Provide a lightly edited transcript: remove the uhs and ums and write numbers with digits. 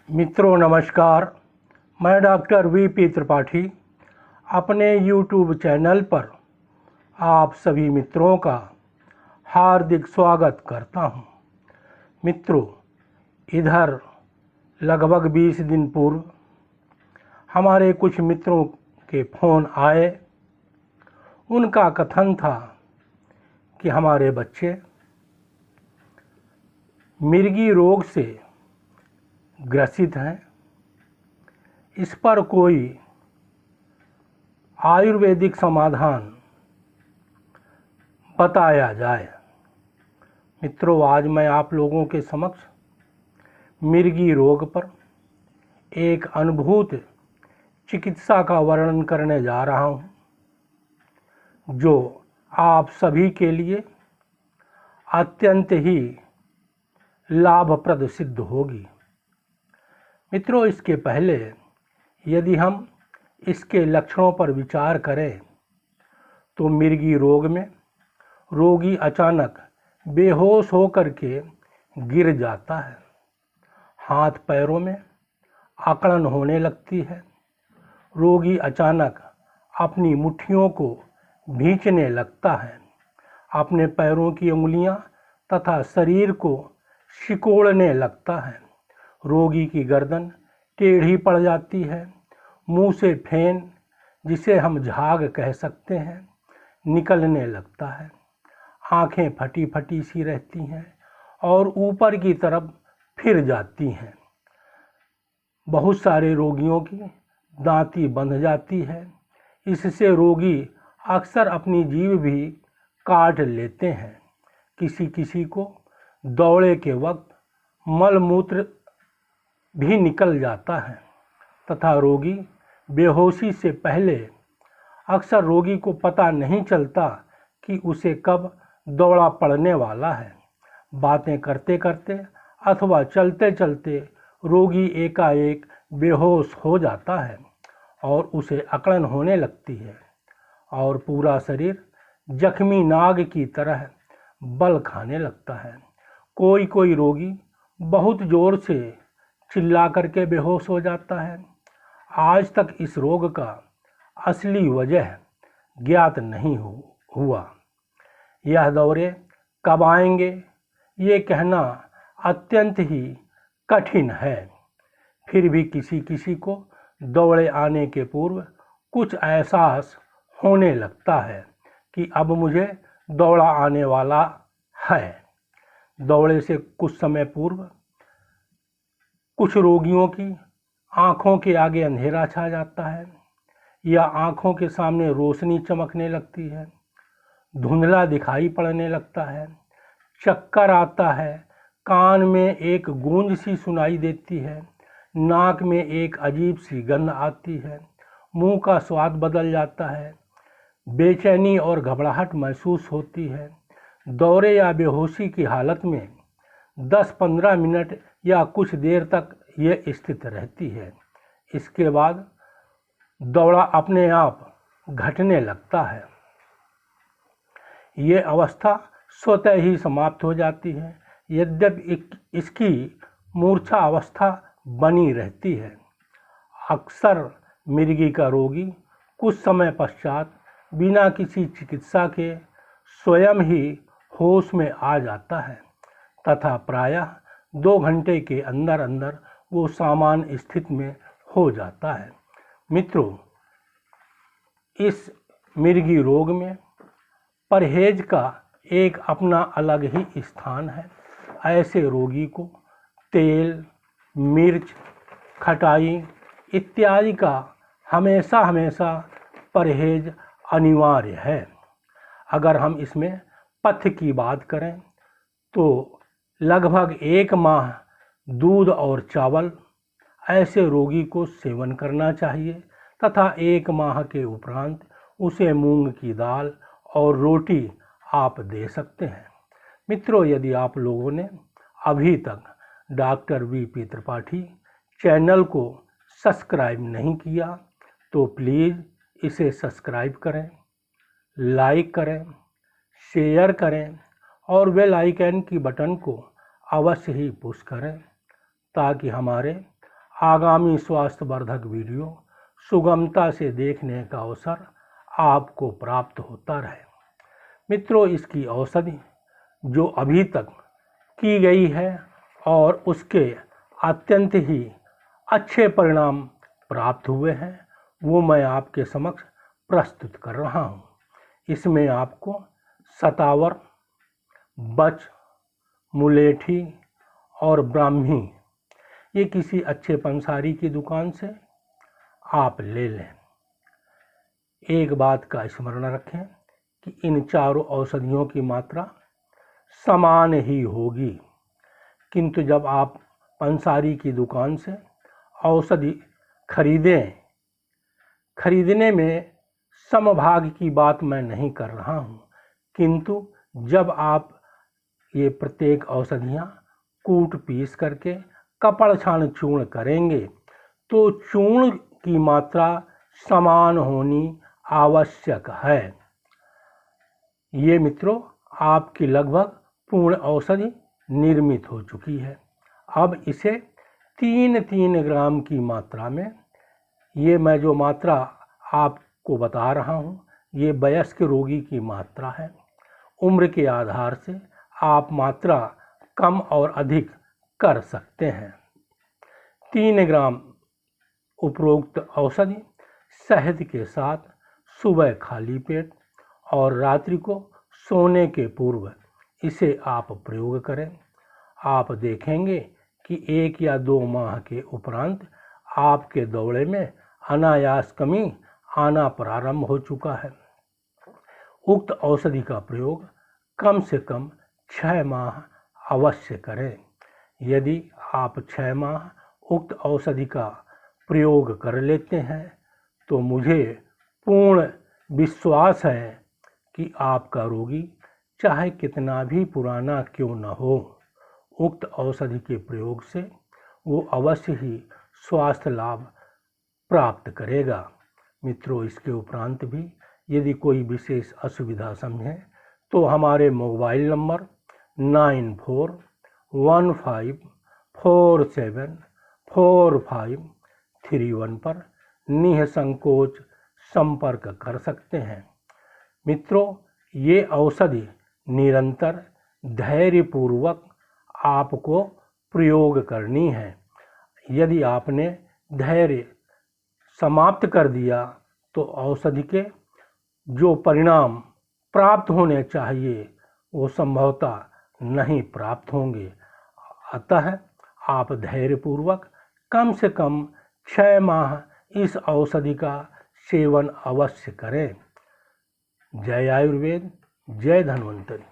मित्रों नमस्कार। मैं डॉक्टर वीपी त्रिपाठी अपने YouTube चैनल पर आप सभी मित्रों का हार्दिक स्वागत करता हूं। मित्रों, इधर लगभग 20 दिन पूर्व हमारे कुछ मित्रों के फ़ोन आए। उनका कथन था कि हमारे बच्चे मिर्गी रोग से ग्रसित हैं, इस पर कोई आयुर्वेदिक समाधान बताया जाए। मित्रों, आज मैं आप लोगों के समक्ष मिर्गी रोग पर एक अनुभूत चिकित्सा का वर्णन करने जा रहा हूं, जो आप सभी के लिए अत्यंत ही लाभप्रद सिद्ध होगी। मित्रों, इसके पहले यदि हम इसके लक्षणों पर विचार करें तो मिर्गी रोग में रोगी अचानक बेहोश होकर के गिर जाता है, हाथ पैरों में अकड़न होने लगती है, रोगी अचानक अपनी मुट्ठियों को भींचने लगता है, अपने पैरों की उंगलियां तथा शरीर को सिकोड़ने लगता है, रोगी की गर्दन टेढ़ी पड़ जाती है, मुंह से फेन, जिसे हम झाग कह सकते हैं, निकलने लगता है, आंखें फटी फटी सी रहती हैं और ऊपर की तरफ फिर जाती हैं। बहुत सारे रोगियों की दांती बंध जाती है। इससे रोगी अक्सर अपनी जीभ भी काट लेते हैं। किसी किसी को दौरे के वक्त मलमूत्र भी निकल जाता है तथा रोगी बेहोशी से पहले अक्सर रोगी को पता नहीं चलता कि उसे कब दौरा पड़ने वाला है। बातें करते करते अथवा चलते चलते रोगी एकाएक बेहोश हो जाता है और उसे अकड़न होने लगती है और पूरा शरीर जख्मी नाग की तरह बल खाने लगता है। कोई कोई रोगी बहुत जोर से चिल्ला करके बेहोश हो जाता है। आज तक इस रोग का असली वजह ज्ञात नहीं हुआ। यह दौरे कब आएंगे ये कहना अत्यंत ही कठिन है। फिर भी किसी किसी को दौरे आने के पूर्व कुछ एहसास होने लगता है कि अब मुझे दौरा आने वाला है। दौरे से कुछ समय पूर्व कुछ रोगियों की आँखों के आगे अंधेरा छा जाता है या आँखों के सामने रोशनी चमकने लगती है, धुंधला दिखाई पड़ने लगता है, चक्कर आता है, कान में एक गूंज सी सुनाई देती है, नाक में एक अजीब सी गंध आती है, मुंह का स्वाद बदल जाता है, बेचैनी और घबराहट महसूस होती है। दौरे या बेहोशी की हालत में 10-15 मिनट या कुछ देर तक ये स्थित रहती है। इसके बाद दौरा अपने आप घटने लगता है। ये अवस्था स्वतः ही समाप्त हो जाती है, यद्यपि इसकी मूर्छा अवस्था बनी रहती है। अक्सर मिर्गी का रोगी कुछ समय पश्चात बिना किसी चिकित्सा के स्वयं ही होश में आ जाता है तथा प्रायः 2 घंटे के अंदर अंदर वो सामान्य स्थिति में हो जाता है। मित्रों, इस मिर्गी रोग में परहेज का एक अपना अलग ही स्थान है। ऐसे रोगी को तेल, मिर्च, खटाई इत्यादि का हमेशा हमेशा परहेज अनिवार्य है। अगर हम इसमें पथ्य की बात करें तो लगभग 1 माह दूध और चावल ऐसे रोगी को सेवन करना चाहिए तथा 1 माह के उपरांत उसे मूंग की दाल और रोटी आप दे सकते हैं। मित्रों, यदि आप लोगों ने अभी तक डॉक्टर वीपी त्रिपाठी चैनल को सब्सक्राइब नहीं किया तो प्लीज़ इसे सब्सक्राइब करें, लाइक करें, शेयर करें और बेल आइकन की बटन को अवश्य ही पुश करें ताकि हमारे आगामी स्वास्थ्यवर्धक वीडियो सुगमता से देखने का अवसर आपको प्राप्त होता रहे। मित्रों, इसकी औषधि जो अभी तक की गई है और उसके अत्यंत ही अच्छे परिणाम प्राप्त हुए हैं, वो मैं आपके समक्ष प्रस्तुत कर रहा हूँ। इसमें आपको सतावर, बच, मुलेठी और ब्राह्मी ये किसी अच्छे पंसारी की दुकान से आप ले लें। एक बात का स्मरण रखें कि इन चारों औषधियों की मात्रा समान ही होगी, किंतु जब आप पंसारी की दुकान से औषधि खरीदने में समभाग की बात मैं नहीं कर रहा हूँ, किंतु जब आप ये प्रत्येक औषधियाँ कूट पीस करके कपड़ छान चूर्ण करेंगे तो चूर्ण की मात्रा समान होनी आवश्यक है। ये मित्रों, आपकी लगभग पूर्ण औषधि निर्मित हो चुकी है। अब इसे 3-3 ग्राम की मात्रा में, ये मैं जो मात्रा आपको बता रहा हूँ ये वयस्क रोगी की मात्रा है। उम्र के आधार से आप मात्रा कम और अधिक कर सकते हैं। 3 ग्राम उपरोक्त औषधि शहद के साथ सुबह खाली पेट और रात्रि को सोने के पूर्व इसे आप प्रयोग करें। आप देखेंगे कि 1 या 2 माह के उपरांत आपके दौरे में अनायास कमी आना प्रारंभ हो चुका है। उक्त औषधि का प्रयोग कम से कम 6 माह अवश्य करें। यदि आप 6 माह उक्त औषधि का प्रयोग कर लेते हैं तो मुझे पूर्ण विश्वास है कि आपका रोगी चाहे कितना भी पुराना क्यों न हो, उक्त औषधि के प्रयोग से वो अवश्य ही स्वास्थ्य लाभ प्राप्त करेगा। मित्रों, इसके उपरांत भी यदि कोई विशेष असुविधा समझें तो हमारे मोबाइल नंबर 9415474531 पर निःसंकोच संपर्क कर सकते हैं। मित्रों, ये औषधि निरंतर धैर्यपूर्वक आपको प्रयोग करनी है। यदि आपने धैर्य समाप्त कर दिया तो औषधि के जो परिणाम प्राप्त होने चाहिए वो संभवतः नहीं प्राप्त होंगे। अतः आप धैर्यपूर्वक कम से कम 6 माह इस औषधि का सेवन अवश्य करें। जय आयुर्वेद, जय धन्वंतरि।